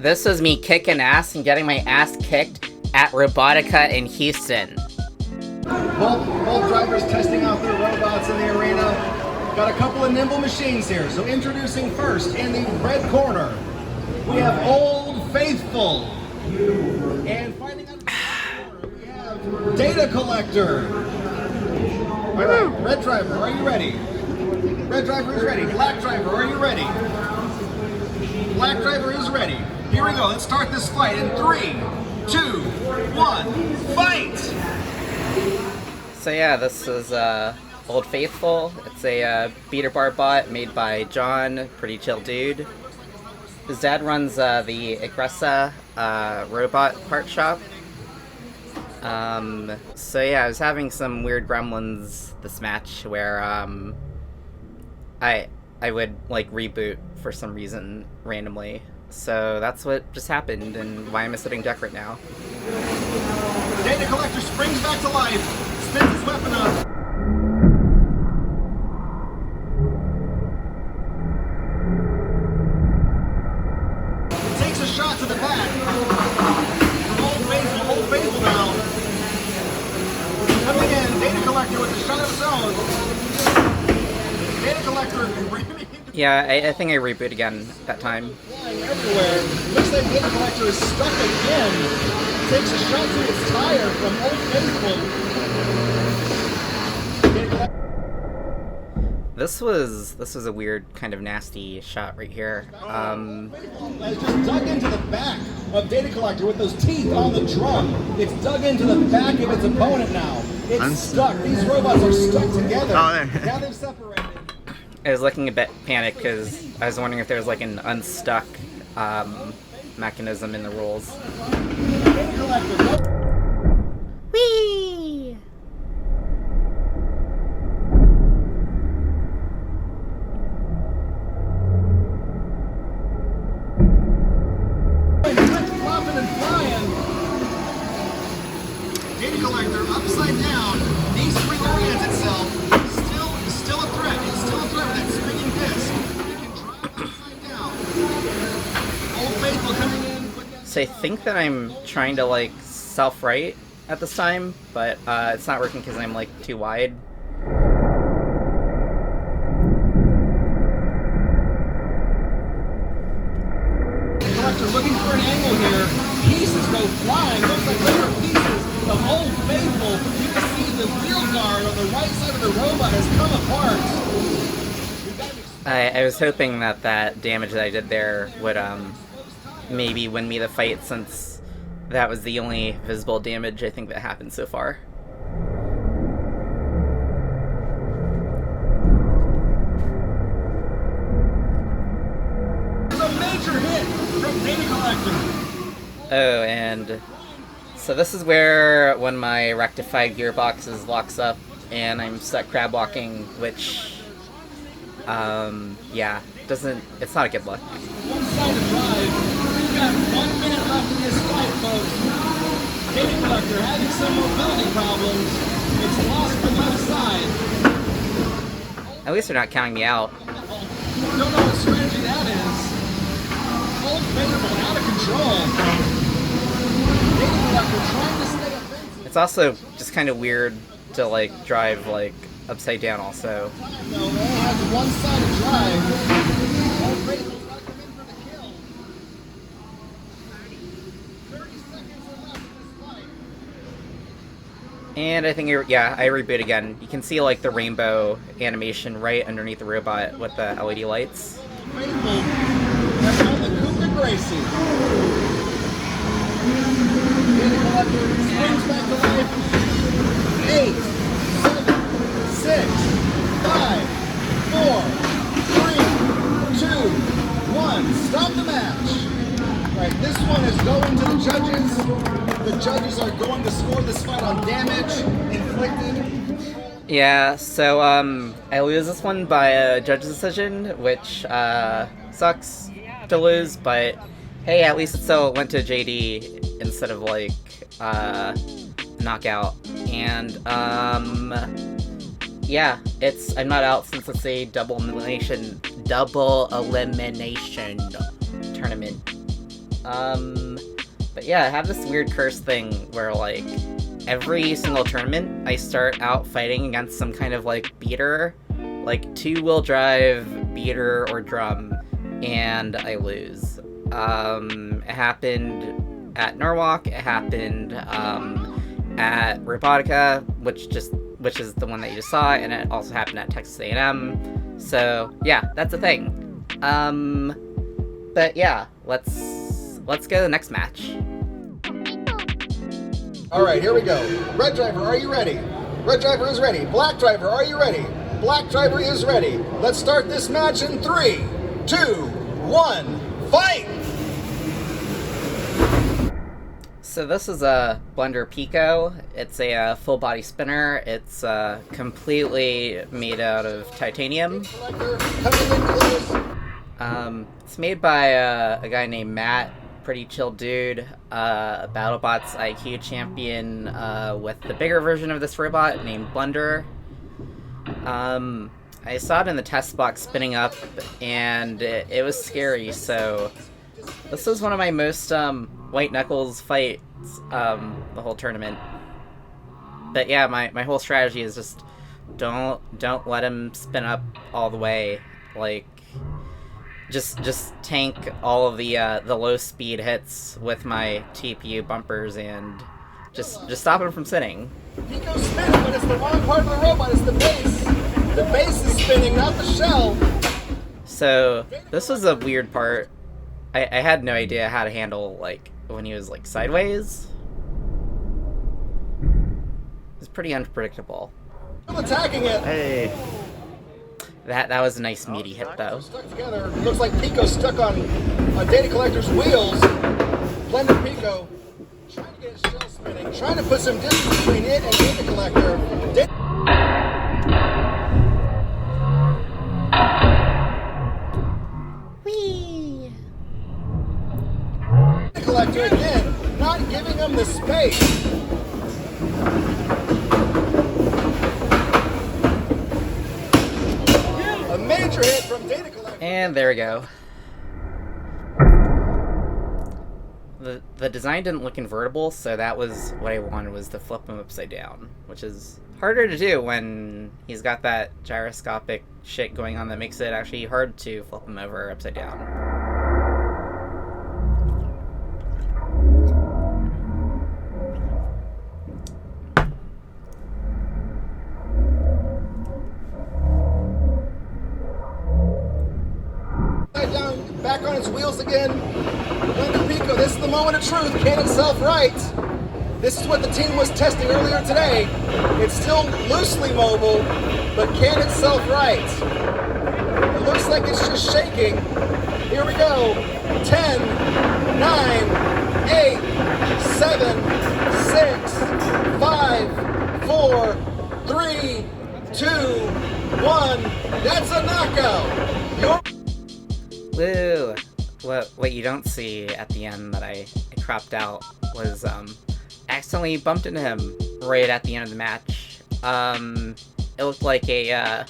This is me kicking ass and getting my ass kicked at Robotica in Houston. Both drivers testing out their robots in the arena. Got a couple of nimble machines here. So introducing first in the red corner, we have Old Faithful. And fighting out of the corner, we have Data Collector. All right, red driver, are you ready? Red driver is ready. Black driver, are you ready? Black driver is ready. Here we go. Let's start this fight in 3, 2, 1, fight! So yeah, this is Old Faithful. It's a beater bar bot made by John, pretty chill dude. His dad runs the Igressa robot part shop. So yeah, I was having some weird gremlins this match where I would like reboot for some reason randomly. So that's what just happened and why I'm a sitting duck right now. Data Collector springs back to life, spins his weapon up. Takes a shot to the back. Old Faithful now. Coming in, Data Collector with a shot of his own. Data Collector ramming into... Yeah, I think I reboot again that time. Flying everywhere. Looks like Data Collector is stuck again. Takes a shot to its tire from Old Faithful. This was a weird, kind of nasty shot right here. It's just dug into the back of Data Collector with those teeth on the drum. It's dug into the back of its opponent now. It's stuck. These robots are stuck together. Oh, there. Now they've separated. I was looking a bit panicked because I was wondering if there was like an unstuck mechanism in the rules. Data Collector, Whee! flopping and flying. Data Collector upside down. Needs to reorient itself. Still a threat. It's still a threat with that spinning disc. It can drive upside down. Old Faithful coming in. So I think that I'm trying to like self-right at this time, but it's not working because I'm like too wide. Collector looking for an angle here. Pieces go flying. Looks like there are pieces of Old Faithful. You can see the wheel guard on the right side of the robot has come apart. I was hoping that that damage that I did there would maybe win me the fight, since that was the only visible damage I think that happened so far. It's a major hit from Data Collector. Oh, and so this is where one of my rectified gearboxes locks up and I'm stuck crab walking, which yeah, it's not a good look. One side to drive. We've got 1 minute left in this fight, folks. Data Collector having some mobility problems. It's lost the left side. At least they're not counting me out. Don't know what strategy that is. Old Faithful out of control. Data Collector trying to stay offensive. It's also just kind of weird to like drive like upside down also. No, only has one side to drive. Old Faithful's got to come in for the kill. 30 seconds are left in this fight. And I think, I reboot again. You can see like the rainbow animation right underneath the robot with the LED lights. Faithful has won the Coupe de Gracie. Data Collector springs back to life. 8, 7, 6, 5, 4, 3, 2, 1. Stop the match. Right, this one is going to the judges. The judges are going to score this fight on damage inflicted. Yeah, so I lose this one by a judge's decision, which sucks to lose, but hey, at least it still went to JD instead of like knockout. And yeah, I'm not out since it's a double elimination tournament. But yeah, I have this weird curse thing where, like, every single tournament, I start out fighting against some kind of, like, beater, like, two-wheel drive, beater, or drum, and I lose. It happened at Norwalk, it happened, at Robotica, which is the one that you just saw, and it also happened at Texas A&M. So, yeah, that's a thing. But yeah, let's go to the next match. All right, here we go. Red driver, are you ready? Red driver is ready. Black driver, are you ready? Black driver is ready. Let's start this match in 3, 2, 1, fight! So this is a Blender Pico. It's a full body spinner. It's completely made out of titanium. It's made by a guy named Matt, pretty chill dude, BattleBots IQ champion with the bigger version of this robot named Blender. I saw it in the test box spinning up, and it was scary, so this was one of my most white knuckles fights the whole tournament. But yeah, my whole strategy is just don't let him spin up all the way. Like, just tank all of the low speed hits with my TPU bumpers and just stop him from spinning. Pico's spinning, but it's the wrong part of the robot. It's the base. The base is spinning, not the shell. So this was a weird part. I had no idea how to handle, like, when he was, like, sideways. It was pretty unpredictable. Still attacking it. Hey. That was a nice meaty hit, though. Stuck together. Looks like Pico's stuck on Data Collector's wheels. Blender Pico trying to get his shell spinning, trying to put some distance between it and Data Collector. Whee! Data Collector again, not giving him the space. A major hit from Data Collector. And there we go. The design didn't look invertible, so that was what I wanted, was to flip him upside down, which is harder to do when he's got that gyroscopic shit going on that makes it actually hard to flip him over upside down. Down, back on its wheels again. Blender Pico, this is the moment of truth. Can itself right. This is what the team was testing earlier today. It's still loosely mobile, but can itself right. It looks like it's just shaking. Here we go. 10, 9, 8, 7, 6, 5, 4, 3, 2, 1. That's a knockout. Woo! What you don't see at the end that I cropped out was accidentally bumped into him right at the end of the match. It looked like a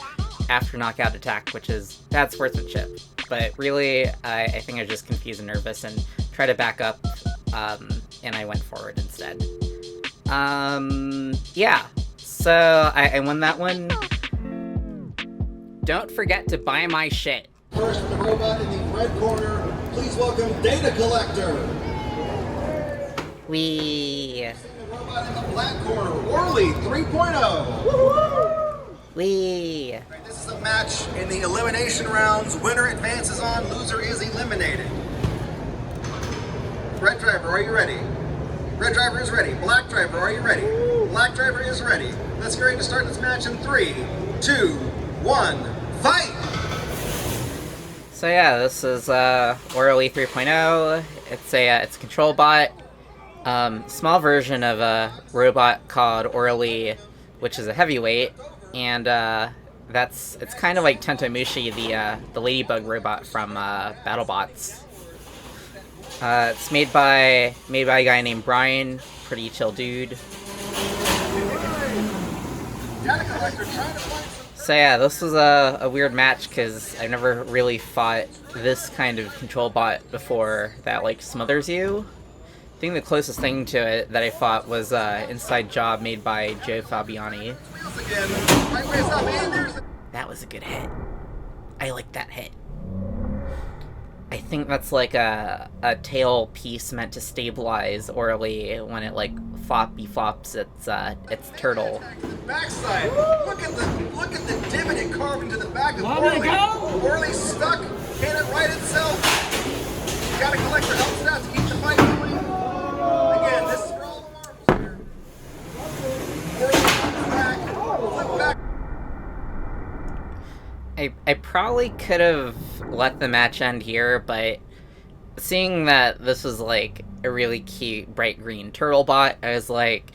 after knockout attack, which is bad sportsmanship. But really, I think I was just confused and nervous and tried to back up, and I went forward instead. Yeah. So I won that one. Don't forget to buy my shit. First, the robot in the red corner. Please welcome Data Collector. Wee. The robot in the black corner, Orly 3.0. Wee. Right, this is a match in the elimination rounds. Winner advances on, loser is eliminated. Red driver, are you ready? Red driver is ready. Black driver, are you ready? Black driver is ready. Let's get ready to start this match in 3, 2, 1, fight! So yeah, this is Orly 3.0. It's a control bot, small version of a robot called Orly, which is a heavyweight, and it's kind of like Tentomushi, the ladybug robot from BattleBots. It's made by a guy named Brian, pretty chill dude. So yeah, this was a weird match because I've never really fought this kind of control bot before that like smothers you. I think the closest thing to it that I fought was Inside Job made by Joe Fabiani. That was a good hit. I like that hit. I think that's like a tail piece meant to stabilize Orly when it like floppy flops its turtle. Backside. Look at the divot it carved into the back of Orly. Orly's stuck. Can it right itself? You gotta collect your health stats to keep the fight going. Again, this is for all the marbles here. Orly comes back. Flip back. I probably could have let the match end here, but seeing that this was like a really cute bright green turtle bot, I was like,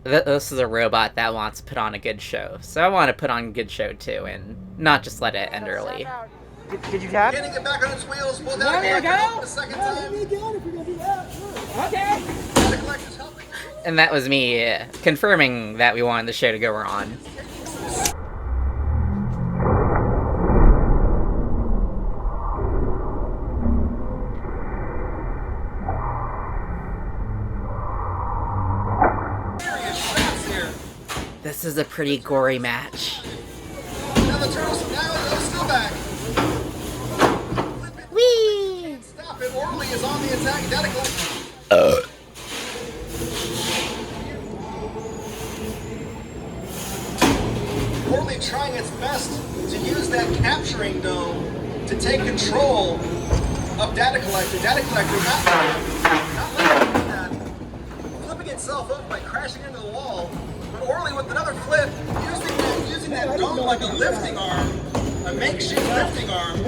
this is a robot that wants to put on a good show. So I want to put on a good show too, and not just let it end early. Did you tap? Getting it back on its wheels. Pull down again. A second time. Okay. The collector's helping. And that was me confirming that we wanted the show to go on. This is a pretty gory match. Now the turtle's still back. Whee! Stop it. Orly is on the attack. Data collector. Orly trying its best to use that capturing dome to take control of Data Collector. Data Collector not letting it do that. Flipping itself over by crashing into the wall. But Orly with another flip, using that dome like a lifting arm, a makeshift lifting arm,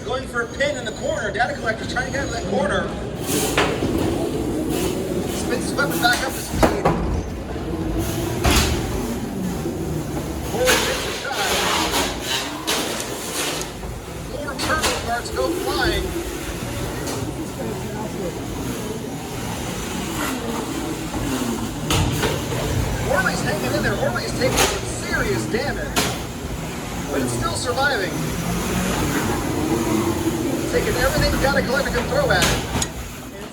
going for a pin in the corner. Data Collector's trying to get into that corner. Spins his weapon back up to speed. Orly takes a shot. More turtle darts go flying. Orly's hanging in there. Orly's taking some serious damage. But it's still surviving. Taking everything Data Collector can throw at it.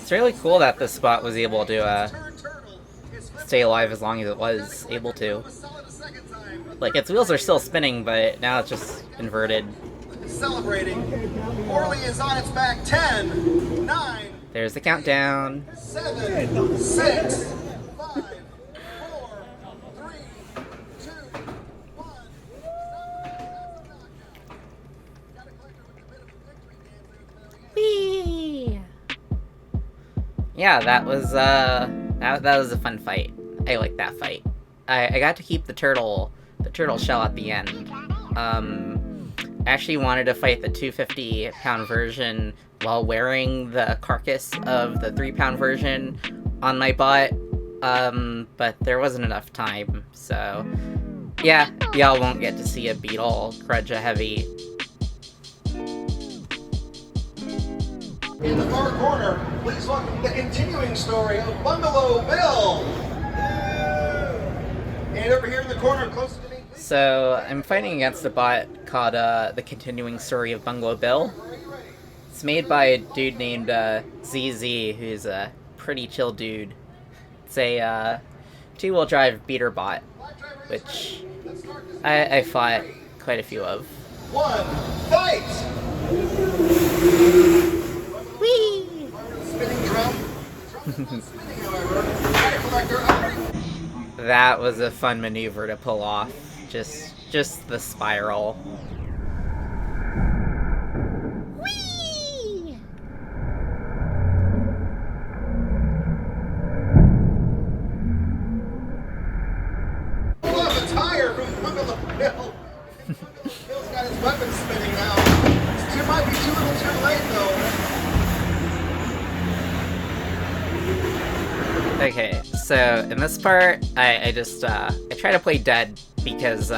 It's really cool that this spot was able to stay alive as long as it was able to. Like, its wheels are still spinning, but now it's just inverted. Celebrating. Orly is on its back. 10, 9. There's the countdown. 7, 6, 5, 4, 3, 2, 1. Whee! Yeah, that was that was a fun fight. I like that fight. I got to keep the turtle shell at the end. I actually wanted to fight the 250-pound version while wearing the carcass of the 3-pound version on my bot, but there wasn't enough time, so yeah, y'all won't get to see a beetle grudge a heavy. In the far corner, please welcome the continuing story of Bungalow Bill. And over here in the corner, close to me. So I'm fighting against a bot called the continuing story of Bungalow Bill. It's made by a dude named ZZ, who's a pretty chill dude. It's a 2-wheel drive beater bot, which I fought quite a few of. 1, fight! Whee! Spinning drum. The drum's not spinning, however. Data Collector. That was a fun maneuver to pull off. Just the spiral. Whee! Pull off a tire from Bungalow Bill. Bill's got his weapon spinning now. It might be too little too late though. Okay, so in this part, I try to play dead because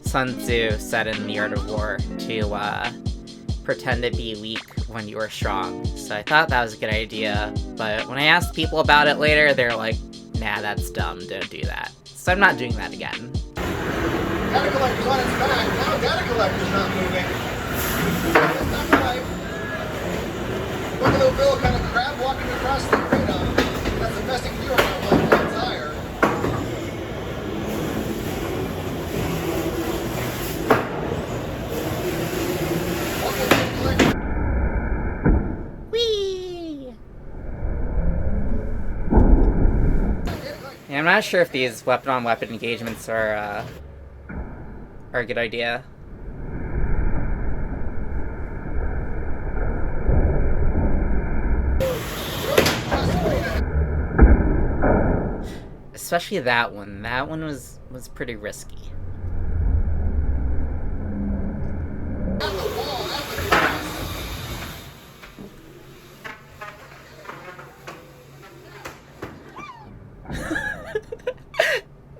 Sun Tzu said in The Art of War to pretend to be weak when you are strong. So I thought that was a good idea, but when I asked people about it later, they're like, nah, that's dumb, don't do that. So I'm not doing that again. Data collector's on its back. Now data collector's not moving. Not right. Buffalo Bill kind of crab walking across the arena. That's the best he can do on a left-hand tire. Whee! Yeah, I'm not sure if these weapon-on-weapon engagements are a good idea. Especially that one. That one was pretty risky.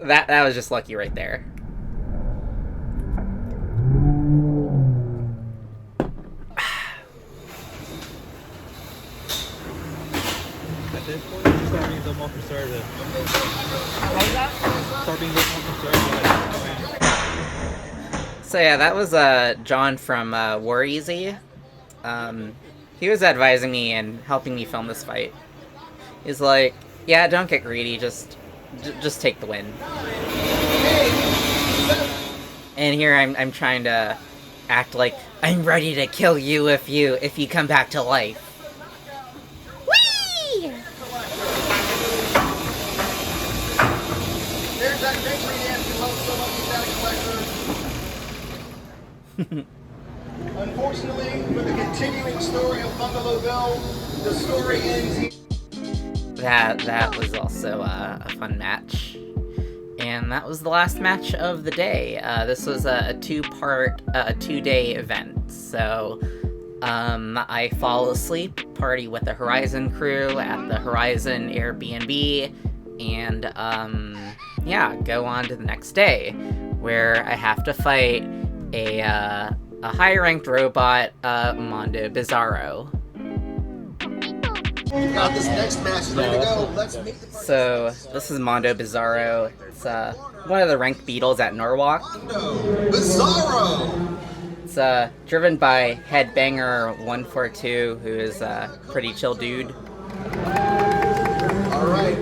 That was just lucky right there. At this point, you start being more conservative. Start being more conservative. So yeah, that was John from War Easy. He was advising me and helping me film this fight. He's like, yeah, don't get greedy, just take the win. And here I'm trying to act like I'm ready to kill you if you come back to life. Whee! There's that victory dance you love so much, Data Collector. Unfortunately, for the continuing story of Buffalo Bill, the story ends here. That was also a fun match. And that was the last match of the day. This was a two-part, two-day event. So, I fall asleep, party with the Horizon crew at the Horizon Airbnb, and, yeah, go on to the next day, where I have to fight a high-ranked robot, Mondo Bizarro. Got this next match is ready to go. Let's meet the So, this is Mondo Bizarro. It's one of the ranked beetles at Norwalk. Mondo Bizarro. It's driven by Headbanger142, who is a pretty chill dude. Alright.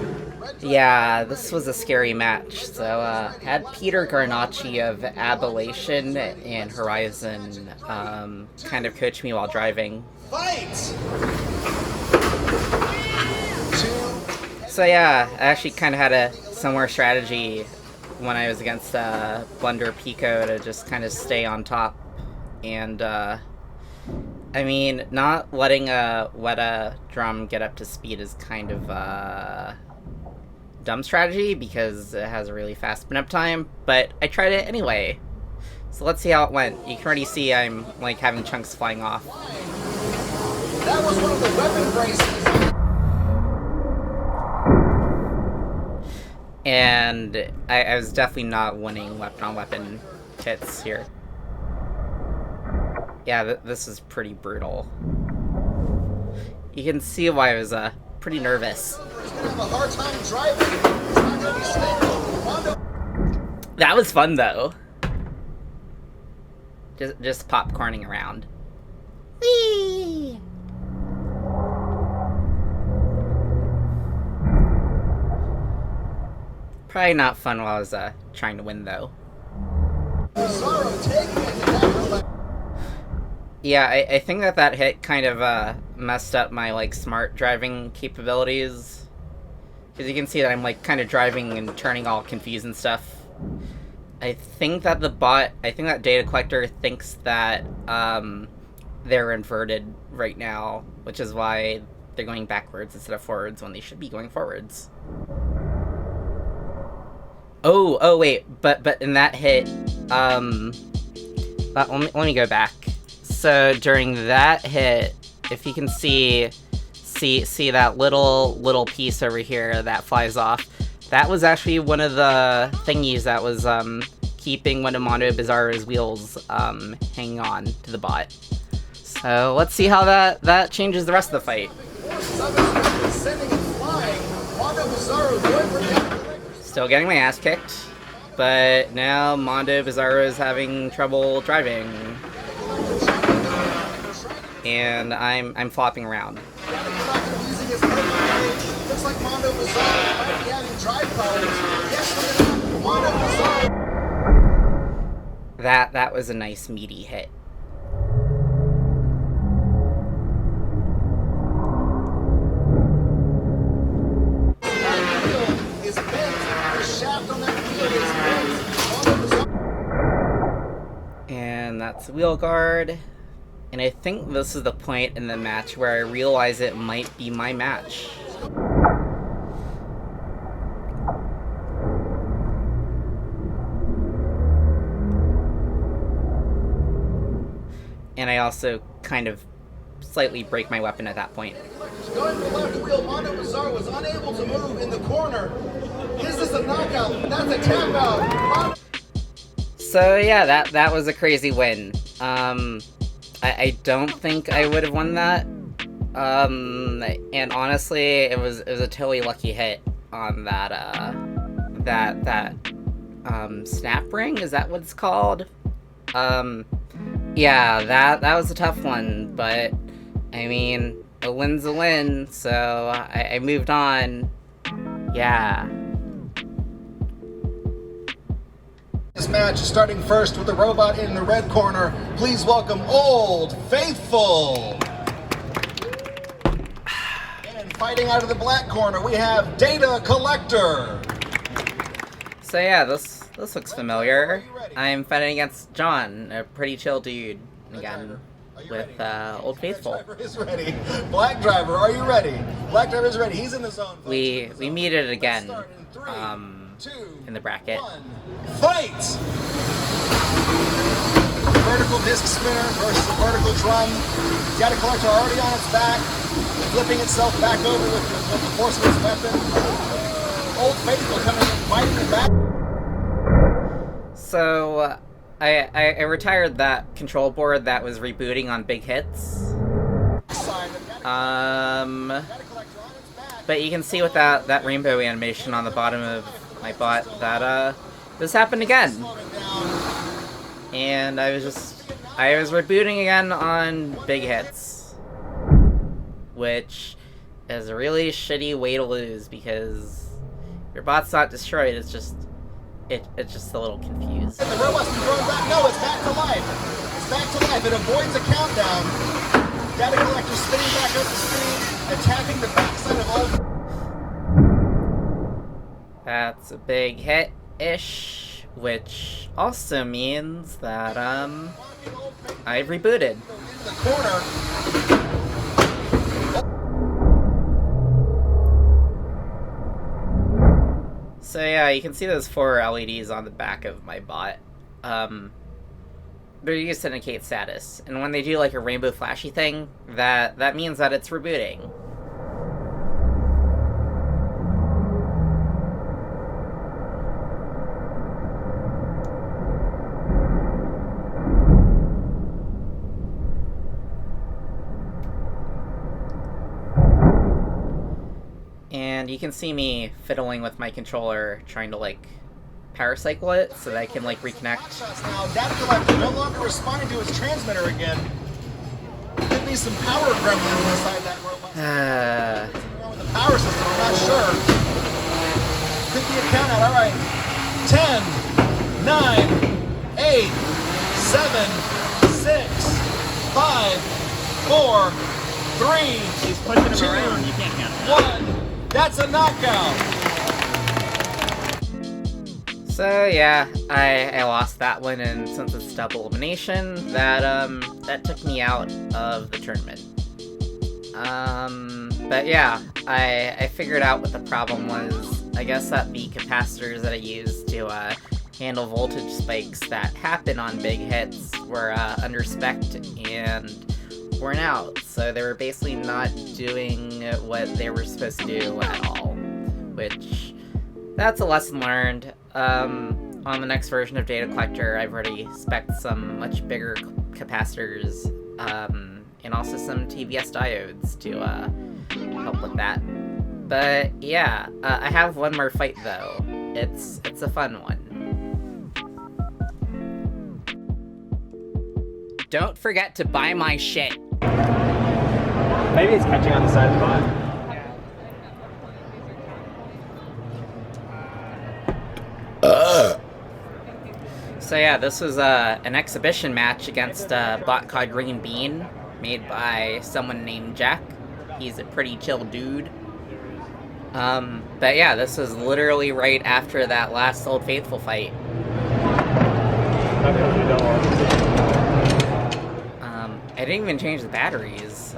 Yeah, this was a scary match. So, had Peter Garnacci of Abilation and Horizon kind of coach me while driving. Fight! So yeah, I actually kind of had a similar strategy when I was against Blunder Pico to just kind of stay on top. And, I mean, not letting a Weta drum get up to speed is kind of dumb strategy because it has a really fast spin-up time, but I tried it anyway. So let's see how it went. You can already see I'm, like, having chunks flying off. That was one of the weapon braces. And I was definitely not winning weapon-on-weapon hits here. Yeah, this is pretty brutal. You can see why I was pretty nervous. That was fun though. Just popcorning around. Whee! Probably not fun while I was trying to win though. Yeah, I think that hit kind of messed up my like smart driving capabilities. Because you can see that I'm like kind of driving and turning all confused and stuff. I think that data collector thinks that they're inverted right now, which is why they're going backwards instead of forwards when they should be going forwards. Oh wait, but in that hit, let me go back. So during that hit, if you can see that little piece over here that flies off, that was actually one of the thingies that was keeping one of Mondo Bizarro's wheels hanging on to the bot. So let's see how that changes the rest of the fight. Sending and flying. Mondo Bizarro going for the Still getting my ass kicked. but now Mondo Bizarro is having trouble driving. And I'm flopping around. Looks like Mondo Bizarro might be having drive problems. Yes, Mondo Bizarro. That was a nice meaty hit. Is bent. The shaft on that wheel is bent. And that's wheel guard. And I think this is the point in the match where I realize it might be my match. And I also kind of slightly break my weapon at that point. Going for left wheel, Mondo Bizarro was unable to move in the corner. Is this a knockout? That's a tap out. So yeah, that was a crazy win. I don't think I would have won that. And honestly, it was a totally lucky hit on that snap ring. Is that what it's called? Yeah, that was a tough one, but I mean, a win's a win, so I moved on. Yeah. This match starting first with the robot in the red corner. Please welcome Old Faithful. And fighting out of the black corner, we have Data Collector. So yeah, this looks familiar. I'm fighting against John, a pretty chill dude, again, with Old Faithful. Black driver is ready. Black driver, are you ready? Black driver is ready. He's in the zone. We meet it again, Two, in the bracket. Fight! Vertical disc spinner versus a vertical drum. Data collector already on its back, flipping itself back over with the force of its weapon. Old Faithful coming in, fighting the back. So, I retired that control board that was rebooting on big hits. But you can see with that rainbow animation on the bottom of my bot that this happened again. And I was rebooting again on big hits, which is a really shitty way to lose because your bot's not destroyed. It's just a little confused. The robot's been thrown back. No, it's back to life. It's back to life. It avoids a countdown. Data collector spinning back up the screen, attacking the backside of all. That's a big hit-ish, which also means that I've rebooted. In the corner. So yeah, you can see those 4 LEDs on the back of my bot. They're used to indicate status, and when they do like a rainbow flashy thing, that means that it's rebooting. And you can see me fiddling with my controller, trying to like power cycle it so that I can like reconnect. Now, data collector no longer responding to its transmitter again. Could be some power gremlins inside that robot. Something wrong with the power system, I'm not sure. Could be a count out. All right. 10, 9, 8, 7, 6, 5, 4, 3, He's pushing him 2, around. You can't count him. 1. That's a knockout. So yeah, I lost that one, and since it's double elimination, that took me out of the tournament. But yeah, I figured out what the problem was. I guess that the capacitors that I used to handle voltage spikes that happen on big hits were under spec'd and worn out, so they were basically not doing what they were supposed to do at all, which that's a lesson learned. On the next version of Data Collector, I've already spec'd some much bigger capacitors, and also some TVS diodes to help with that. But yeah, I have one more fight though. It's a fun one. Don't forget to buy my shit. Maybe it's catching on the side of the bot. So yeah, this was an exhibition match against a bot called Green Bean, made by someone named Jack. He's a pretty chill dude. But yeah, this was literally right after that last Old Faithful fight. I didn't even change the batteries.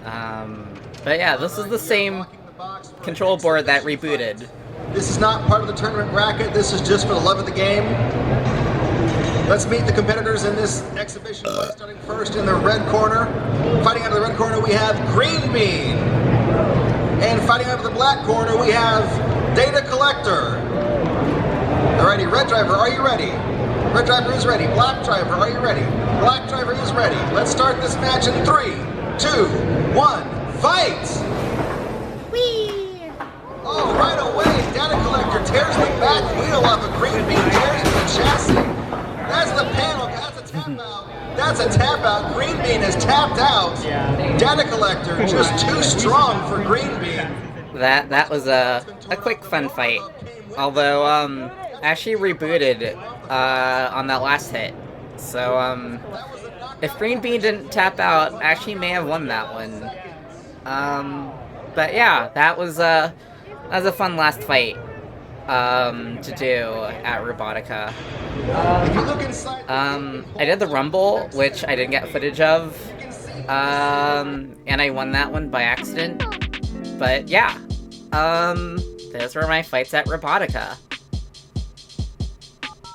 But yeah, this is the same control board that rebooted. This is not part of the tournament bracket. This is just for the love of the game. Let's meet the competitors in this exhibition. Starting first in the red corner. Fighting out of the red corner, we have Green Bean. And fighting out of the black corner, we have Data Collector. Alrighty, red driver, are you ready? Red driver is ready. Black driver, are you ready? Black driver is ready. Let's start this match in 3, 2, 1, fight! Whee! Oh, right away, Data Collector tears the back wheel off of Green Bean, tears the chassis. That's the panel, that's a tap out. That's a tap out. Green Bean is tapped out. Data Collector just too strong for Green Bean. That was a quick fun fight. Although, actually rebooted on that last hit. So, if Green Bean didn't tap out, actually may have won that one. But yeah, that was a fun last fight to do at Robotica. If you look inside, I did the Rumble, which I didn't get footage of, and I won that one by accident. But yeah, those were my fights at Robotica.